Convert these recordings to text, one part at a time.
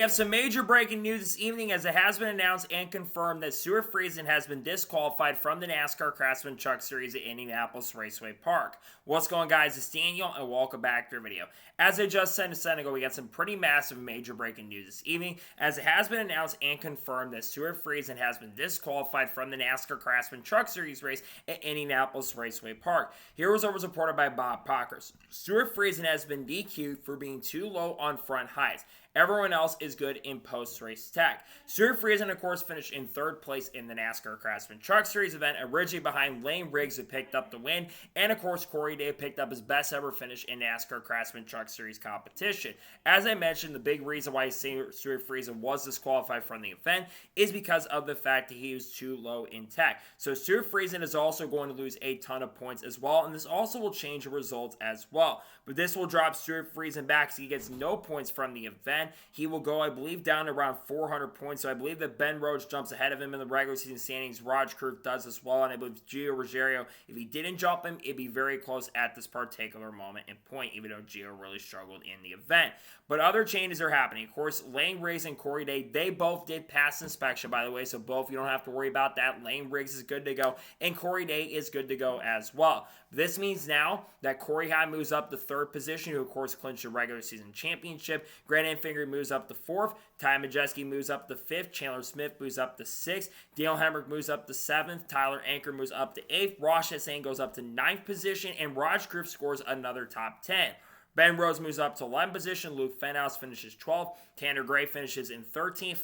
We have some major breaking news this evening as it has been announced and confirmed that Stewart Friesen has been disqualified from the NASCAR Craftsman Truck Series at Indianapolis Raceway Park. What's going on, guys? It's Daniel and welcome back to the video. As I just said a second ago, we got some pretty massive major breaking news this evening as it has been announced and confirmed that Stewart Friesen has been disqualified from the NASCAR Craftsman Truck Series race at Indianapolis Raceway Park. Here was reported by Bob Pockers. Stewart Friesen has been DQ'd for being too low on front heights. Everyone else is good in post-race tech. Stewart Friesen, of course, finished in third place in the NASCAR Craftsman Truck Series event, originally behind Lane Riggs, who picked up the win, and, of course, Corey Day picked up his best ever finish in NASCAR Craftsman Truck Series competition. As I mentioned, the big reason why Stewart Friesen was disqualified from the event is because of the fact that he was too low in tech. So Stewart Friesen is also going to lose a ton of points as well, and this also will change the results as well. But this will drop Stewart Friesen back so he gets no points from the event. He will go, I believe, down to around 400 points. So I believe that Ben Rhodes jumps ahead of him in the regular season standings. Raj Kurth does as well. And I believe Gio Ruggiero, if he didn't jump him, it'd be very close at this particular moment in point, even though Gio really struggled in the event. But other changes are happening. Of course, Lane Riggs and Corey Day, they both did pass inspection, by the way. So both, you don't have to worry about that. Lane Riggs is good to go. And Corey Day is good to go as well. This means now that Corey Hahn moves up to third position, who, of course, clinched the regular season championship. Grant Enfinger moves up to fourth. Ty Majeski moves up to fifth. Chandler Smith moves up to sixth. Dale Hemrick moves up to seventh. Tyler Anker moves up to eighth. Ross Chastain goes up to ninth position. And Raj Kurth scores another top 10. Ben Rhodes moves up to 11th position. Luke Fenhaus finishes 12th. Tanner Gray finishes in 13th.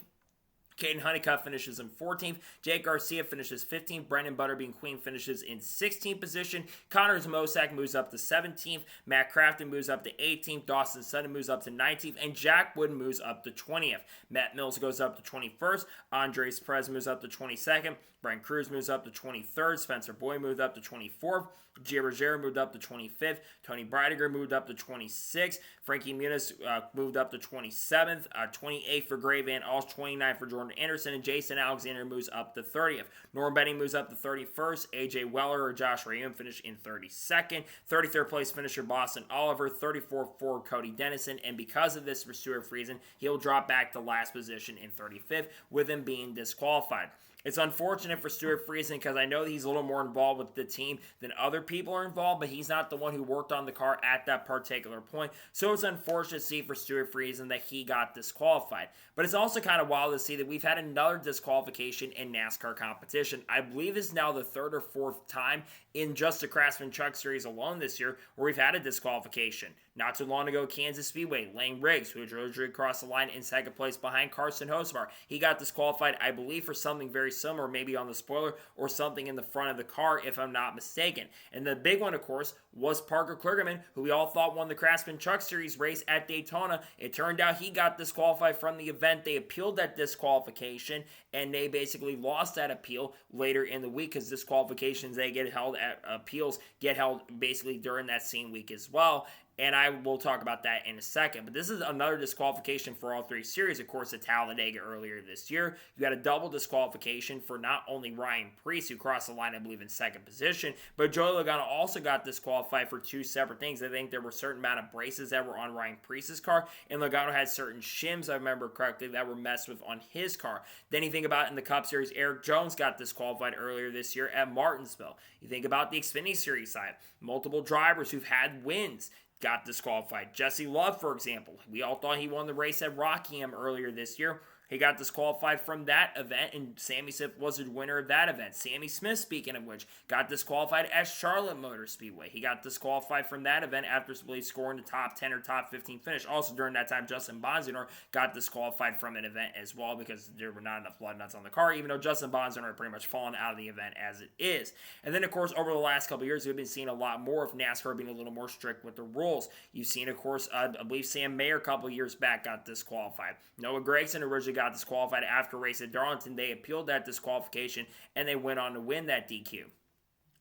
Caden Honeycutt finishes in 14th. Jake Garcia finishes 15th. Brendan Butterbean Queen finishes in 16th position. Connors Mosak moves up to 17th. Matt Crafton moves up to 18th. Dawson Sutton moves up to 19th. And Jack Wood moves up to 20th. Matt Mills goes up to 21st. Andres Perez moves up to 22nd. Brent Cruz moves up to 23rd. Spencer Boyd moved up to 24th. Gio Ruggiero moved up to 25th. Tony Breidiger moved up to 26th. Frankie Muniz moved up to 27th. 28th for Gray Van Alst. 29th for Jordan Anderson. And Jason Alexander moves up to 30th. Norm Benning moves up to 31st. AJ Weller or Josh Rayum finished in 32nd. 33rd place finisher Boston Oliver. 34th for Cody Dennison. And because of this for Stewart Friesen, he'll drop back to last position in 35th with him being disqualified. It's unfortunate for Stewart Friesen because I know that he's a little more involved with the team than other people are involved, but he's not the one who worked on the car at that particular point. So it's unfortunate to see for Stewart Friesen that he got disqualified. But it's also kind of wild to see that we've had another disqualification in NASCAR competition. I believe this is now the third or fourth time in just the Craftsman Truck Series alone this year where we've had a disqualification. Not too long ago, Kansas Speedway, Lane Riggs, who drove across the line in second place behind Carson Hocevar. He got disqualified, I believe, for something very similar, maybe on the spoiler or something in the front of the car, if I'm not mistaken. And the big one, of course, was Parker Kligerman, who we all thought won the Craftsman Truck Series race at Daytona. It turned out he got disqualified from the event. They appealed that disqualification, and they basically lost that appeal later in the week because disqualifications, they get held at appeals, get held basically during that same week as well. And I will talk about that in a second. But this is another disqualification for all three series. Of course, at Talladega earlier this year, you had a double disqualification for not only Ryan Preece, who crossed the line, I believe, in second position, but Joey Logano also got disqualified for two separate things. I think there were a certain amount of braces that were on Ryan Preece's car, and Logano had certain shims, I remember correctly, that were messed with on his car. Then you think about in the Cup Series, Eric Jones got disqualified earlier this year at Martinsville. You think about the Xfinity Series side, multiple drivers who've had wins got disqualified. Jesse Love, for example. We all thought he won the race at Rockingham earlier this year. He got disqualified from that event, and Sammy Smith was the winner of that event. Sammy Smith, speaking of which, got disqualified at Charlotte Motor Speedway. He got disqualified from that event after scoring the top 10 or top 15 finish. Also, during that time, Justin Bonziner got disqualified from an event as well because there were not enough blood nuts on the car, even though Justin Bonziner had pretty much fallen out of the event as it is. And then, of course, over the last couple of years, we've been seeing a lot more of NASCAR being a little more strict with the rules. You've seen, of course, I believe Sam Mayer a couple of years back got disqualified. Noah Gragson originally got disqualified after a race at Darlington. They appealed that disqualification, and they went on to win that DQ.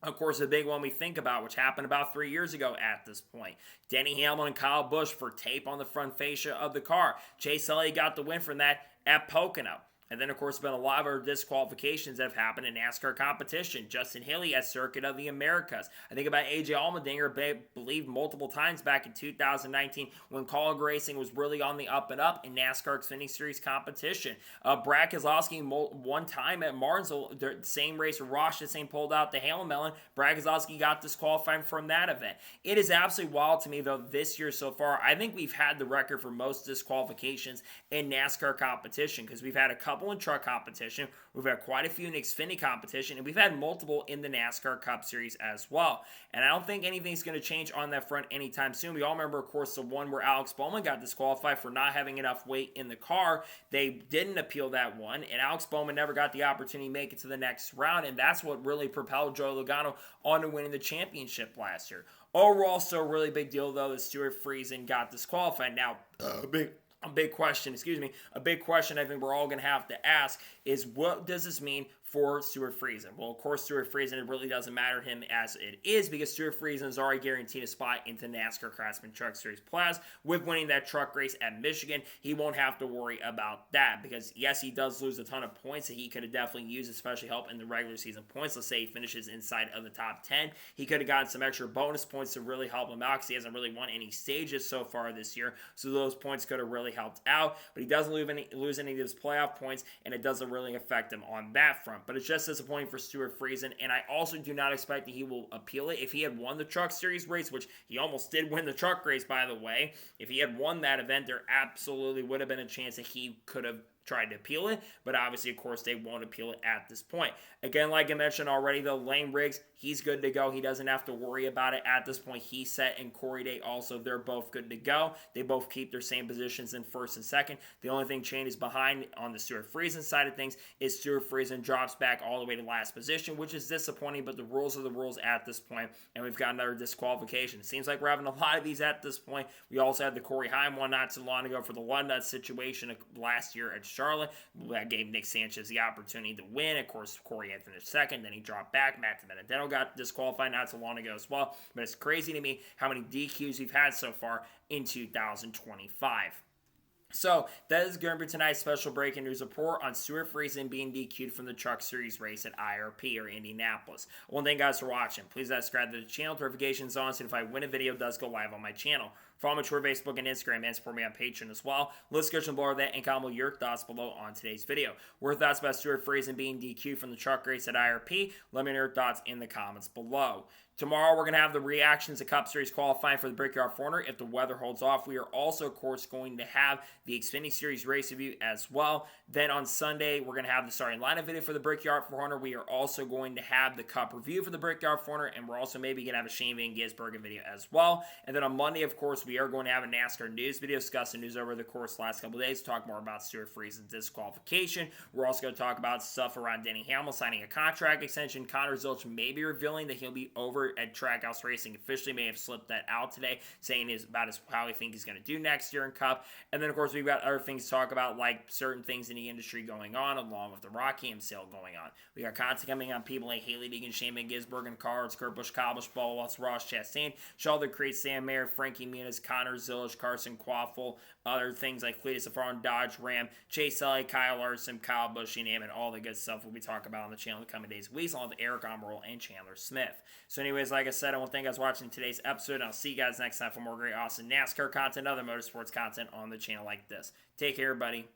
Of course, the big one we think about, which happened about 3 years ago at this point. Denny Hamlin and Kyle Busch for tape on the front fascia of the car. Chase Elliott got the win from that at Pocono. And then, of course, been a lot of other disqualifications that have happened in NASCAR competition. Justin Haley at Circuit of the Americas. I think about AJ Allmendinger, I believe multiple times back in 2019 when Colleague Racing was really on the up and up in NASCAR Xfinity Series competition. Brad Keselowski one time at Martinsville, the same race where Ross Chastain pulled out the Hail Melon, Brad Keselowski got disqualified from that event. It is absolutely wild to me, though, this year so far. I think we've had the record for most disqualifications in NASCAR competition because we've had a couple in truck competition, we've had quite a few in Xfinity competition, and we've had multiple in the NASCAR Cup Series as well. And I don't think anything's going to change on that front anytime soon. We all remember, of course, the one where Alex Bowman got disqualified for not having enough weight in the car. They didn't appeal that one, and Alex Bowman never got the opportunity to make it to the next round, and that's what really propelled Joey Logano on to winning the championship last year. Overall, still a really big deal, though, that Stewart Friesen got disqualified. Now, a big question I think we're all going to have to ask is, what does this mean for Stewart Friesen? Well, of course, Stewart Friesen, it really doesn't matter to him as it is because Stewart Friesen has already guaranteed a spot into NASCAR Craftsman Truck Series Plus. With winning that truck race at Michigan, he won't have to worry about that because, yes, he does lose a ton of points that he could have definitely used, especially help in the regular season points. Let's say he finishes inside of the top 10. He could have gotten some extra bonus points to really help him out because he hasn't really won any stages so far this year, so those points could have really helped out, but he doesn't lose any of his playoff points, and it doesn't really affect him on that front. But it's just disappointing for Stewart Friesen, and I also do not expect that he will appeal it. If he had won the Truck Series race, which he almost did win the truck race, by the way, if he had won that event, there absolutely would have been a chance that he could have tried to appeal it, but obviously, of course, they won't appeal it at this point. Again, like I mentioned already, though, Lane Riggs, he's good to go. He doesn't have to worry about it at this point. He's set, and Corey Day also, they're both good to go. They both keep their same positions in first and second. The only thing changes behind on the Stewart Friesen side of things is Stewart Friesen drops back all the way to last position, which is disappointing, but the rules are the rules at this point, and we've got another disqualification. It seems like we're having a lot of these at this point. We also had the Corey Heim one not too long ago for the Lundnut situation last year at Charlotte. That gave Nick Sanchez the opportunity to win. Of course, Corey had finished second, then he dropped back. Matt DiBenedetto got disqualified not too long ago as well. But it's crazy to me how many DQs we've had so far in 2025. So, that is going to be tonight's special breaking news report on Stewart Friesen being DQ'd from the Truck Series race at IRP or Indianapolis. Well, thank you guys for watching. Please subscribe to the channel, notifications on, so if I win a video, it does go live on my channel. Follow me on Twitter, Facebook, and Instagram, and support me on Patreon as well. Let's go below that and comment your thoughts below on today's video. What are your thoughts about Stewart Friesen being DQ'd from the truck race at IRP? Let me know your thoughts in the comments below. Tomorrow, we're going to have the reactions to Cup Series qualifying for the Brickyard 400 if the weather holds off. We are also, of course, going to have the Xfinity Series race review as well. Then on Sunday, we're going to have the starting lineup video for the Brickyard 400. We are also going to have the Cup review for the Brickyard 400, and we're also maybe going to have a Shane Van Gisbergen video as well. And then on Monday, of course, we are going to have a NASCAR news video discussing news over the course of the last couple of days. Talk more about Stewart Friesen's disqualification. We're also going to talk about stuff around Denny Hamlin signing a contract extension. Connor Zilch may be revealing that he'll be over at Trackhouse Racing. Officially may have slipped that out today, saying how he thinks he's going to do next year in Cup. And then, of course, we've got other things to talk about, like certain things in the industry going on, along with the Rockingham sale going on. We got content coming on people like Haley Deegan, Shane Van Gisbergen, Cards, Kurt Busch, Kyle Busch, Paul Watts, Ross Chastain, Sheldon Creed, Sam Mayer, Frankie Muniz, Connor Zilch, Carson Quaffle, other things like Cletus Safran, Dodge Ram, Chase Elliott, Kyle Larson, Kyle Busch, you name it, all the good stuff we'll be talking about on the channel in the coming days, weeks, along with Eric Almirola and Chandler Smith. So anyways, like I said, I want to thank you guys for watching today's episode, and I'll see you guys next time for more great, awesome NASCAR content, other motorsports content on the channel like this. Take care, everybody.